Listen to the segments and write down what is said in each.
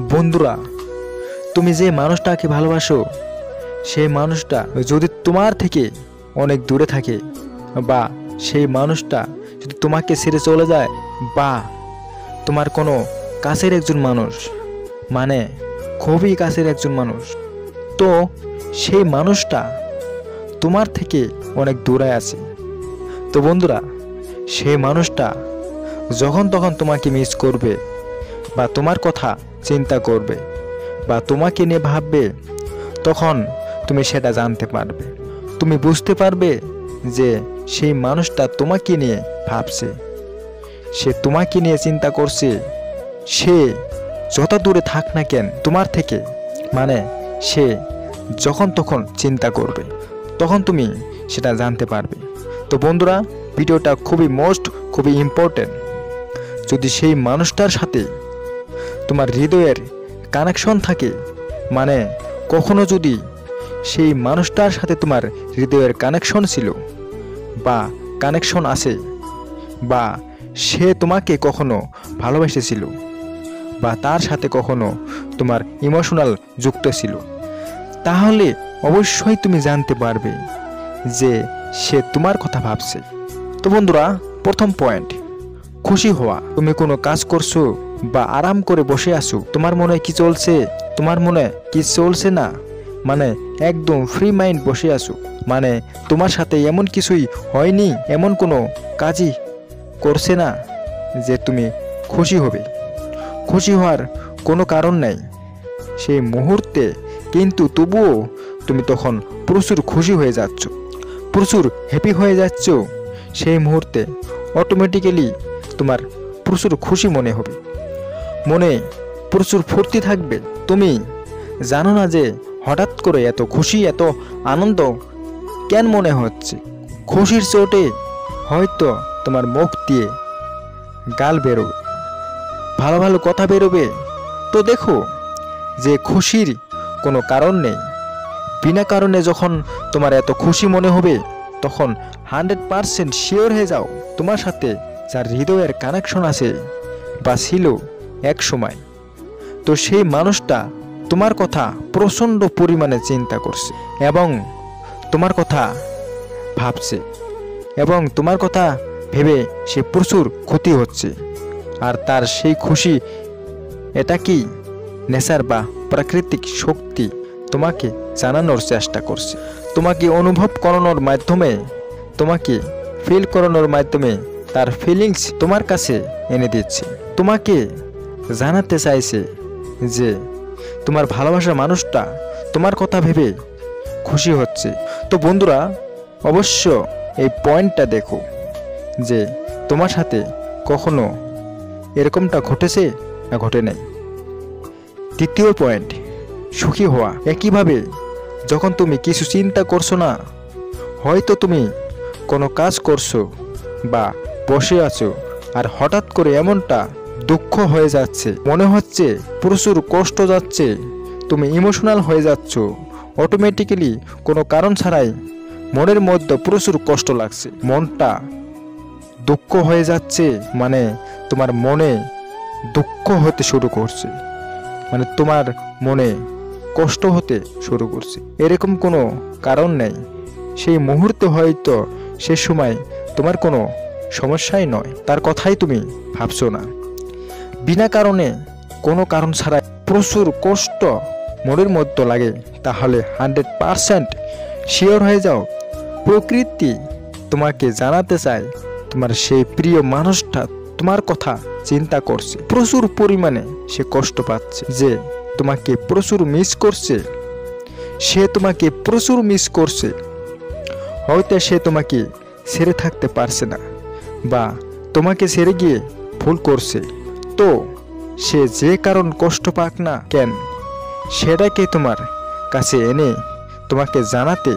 বন্ধুরা, তুমি যে মানুষটাকে ভালোবাসো সেই মানুষটা যদি তোমার থেকে অনেক দূরে থাকে, বা সেই মানুষটা যদি তোমাকে ছেড়ে চলে যায়, বা তোমার কোনো কাছের একজন মানুষ, মানে খুবই কাছের একজন মানুষ, তো সেই মানুষটা তোমার থেকে অনেক দূরে আছে। তো বন্ধুরা, সেই মানুষটা যখন তখন তোমাকে মিস করবে, বা তোমার কথা চিন্তা করবে, বা তোমাকে নিয়ে ভাববে, তখন তুমি সেটা জানতে পারবে। তুমি বুঝতে পারবে যে সেই মানুষটা তোমাকে নিয়ে ভাবছে, সে তোমাকে নিয়ে চিন্তা করছে। সে যত দূরে থাক না কেন তোমার থেকে, মানে সে যখন তখন চিন্তা করবে, তখন তুমি সেটা জানতে পারবে। তো বন্ধুরা, ভিডিওটা খুবই ইম্পর্টেন্ট। যদি সেই মানুষটার সাথে তোমার হৃদয়ের কানেকশন থাকে, মানে কখনো যদি সেই মানুষটার সাথে তোমার হৃদয়ের কানেকশন ছিল, বা কানেকশন আছে, বা সে তোমাকে কখনো ভালোবেসেছিল, বা তার সাথে কখনো তোমার ইমোশনাল যুক্ত ছিল, তাহলে অবশ্যই তুমি জানতে পারবে যে সে তোমার কথা ভাবছে। তো বন্ধুরা, প্রথম পয়েন্ট, খুশি হওয়া। তুমি কোনো কাজ করছো বা আরাম করে বসে আছো, তোমার মনে কি চলছে, তোমার মনে কি চলছে না, মানে একদম ফ্রি মাইন্ড বসে আছো, মানে তোমার সাথে এমন কিছুই হয়নি, এমন কোনো কাজই করছে না যে তুমি খুশি হবে। খুশি হওয়ার কোনো কারণ নাই সেই মুহূর্তে, কিন্তু তবুও তুমি তখন প্রচুর খুশি হয়ে যাচ্ছ, প্রচুর হ্যাপি হয়ে যাচ্ছ। সেই মুহূর্তে অটোমেটিক্যালি তোমার প্রচুর খুশি মনে হবে, মনে প্রচুর ফুর্তি থাকবে। তুমি জানো না যে হঠাৎ করে এত খুশি, এত আনন্দ কেন মনে হচ্ছে। খুশির চোটে হয়তো তোমার মুখ দিয়ে গাল বেরোবে, ভালো ভালো কথা বেরোবে। তো দেখো যে খুশির কোনো কারণ নেই। বিনা কারণে যখন তোমার এত খুশি মনে হবে, তখন 100% শিওর হয়ে যাও তোমার সাথে যার হৃদয়ের কানেকশন আছে বা ছিল এক সময়, তো সেই মানুষটা তোমার কথা প্রচণ্ড পরিমাণে চিন্তা করছে, এবং তোমার কথা ভাবছে, এবং তোমার কথা ভেবে সে প্রচুর ক্ষতি হচ্ছে। আর তার সেই খুশি, এটা কি নেচার বা প্রাকৃতিক শক্তি তোমাকে জানানোর চেষ্টা করছে, তোমাকে অনুভব করানোর মাধ্যমে, তোমাকে ফিল করানোর মাধ্যমে তার ফিলিংস তোমার কাছে এনে দিচ্ছে। তোমাকে জানাতে চাইছে যে তোমার ভালোবাসার মানুষটা তোমার কথা ভেবে খুশি হচ্ছে। তো বন্ধুরা, অবশ্য এই পয়েন্টটা দেখো যে তোমার সাথে কখনো এরকমটা ঘটেছে না ঘটে নাই। দ্বিতীয় পয়েন্ট, সুখী হওয়া। একইভাবে যখন তুমি কিছু চিন্তা করছো না, হয়তো তুমি কোনো কাজ করছো বা বসে আছো, আর হঠাৎ করে এমনটা দুঃখ হয়ে যাচ্ছে, মনে হচ্ছে প্রচুর কষ্ট যাচ্ছে, তুমি ইমোশনাল হয়ে যাচ্ছ, অটোমেটিক্যালি কোনো কারণ ছাড়াই মনের মধ্যে প্রচুর কষ্ট লাগছে, মনটা দুঃখ হয়ে যাচ্ছে, মানে তোমার মনে দুঃখ হতে শুরু করছে, মানে তোমার মনে কষ্ট হতে শুরু করছে। এরকম কোনো কারণ নেই। সেই মুহূর্তে হয়তো সে সময় তোমার কোনো সমস্যাই নয়, তার কথাই তুমি ভাবছো না। বিনা কারণে কোনো কারণ ছাড়াই প্রচুর কষ্ট মনের মধ্যে লাগে, তাহলে 100% শিওর হয়ে যাও প্রকৃতি তোমাকে জানাতে চায় তোমার সেই প্রিয় মানুষটা তোমার কথা চিন্তা করছে, প্রচুর পরিমাণে সে কষ্ট পাচ্ছে, যে তোমাকে প্রচুর মিস করছে, সে তোমাকে প্রচুর মিস করছে। হয়তো সে তোমাকে ছেড়ে থাকতে পারছে না, বা তোমাকে ছেড়ে গিয়ে ভুল করছে। তো সে যে কারণ কষ্ট পাক না কেন, সেটাকে তোমার কাছে এনে তোমাকে জানাতে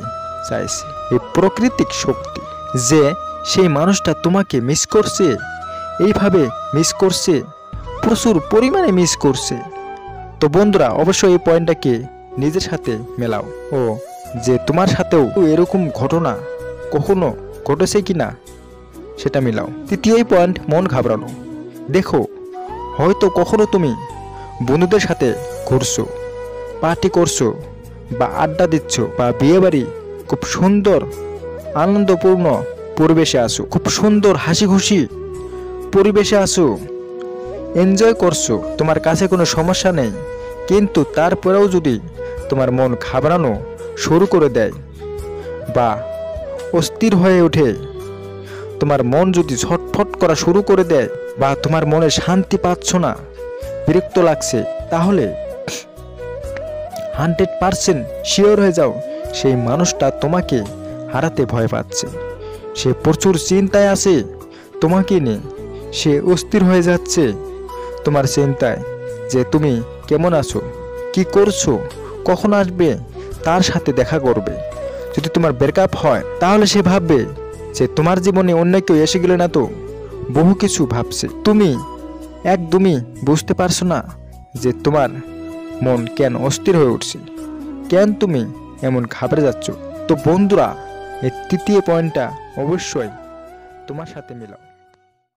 চাইছে এই প্রাকৃতিক শক্তি, যে সেই মানুষটা তোমাকে মিস করছে, এইভাবে মিস করছে, প্রচুর পরিমাণে মিস করছে। তো বন্ধুরা, অবশ্যই এই পয়েন্টটাকে নিজের সাথে মেলাও, ও যে তোমার সাথেও এরকম ঘটনা কখনো ঘটেছে কিনা সেটা মিলাও। তৃতীয় পয়েন্ট, মন ঘাবড়ানো। দেখো, হয়তো কখনো তুমি বন্ধুদের সাথে ঘুরছো, পার্টি করছো বা আড্ডা দিচ্ছ বা বিয়েবাড়ি খুব সুন্দর আনন্দপূর্ণ পরিবেশে আসো, খুব সুন্দর হাসি খুশি পরিবেশে আসো, এনজয় করছো, তোমার কাছে কোনো সমস্যা নেই, কিন্তু তারপরেও যদি তোমার মন ঘাবড়ানো শুরু করে দেয় বা অস্থির হয়ে ওঠে, তোমার মন যদি ছটফট করা শুরু করে দেয় বা তোমার মনে শান্তি পাচ্ছ না, বিরক্ত লাগছে, তাহলে 100% শিওর হয়ে যাও সেই মানুষটা তোমাকে হারাতে ভয় পাচ্ছে। সে প্রচুর চিন্তায় আছে তোমাকে নিয়ে, সে অস্থির হয়ে যাচ্ছে তোমার চিন্তায় যে তুমি কেমন আছো, কি করছো, কখন আসবে তার সাথে দেখা করবে। যদি তোমার ব্রেকআপ হয় তাহলে সে ভাববে যে তোমার জীবনে অন্য কেউ এসে গেলে না তো, বহু কিছু ভাবছে। তুমি একদমই বুঝতে পারছো না যে তোমার মন কেন অস্থির হয়ে উঠছে, কেন তুমি এমন ঘাবড়ে যাচ্ছ। তো বন্ধুরা, এই তৃতীয় পয়েন্টটা অবশ্যই তোমার সাথে মেলাও।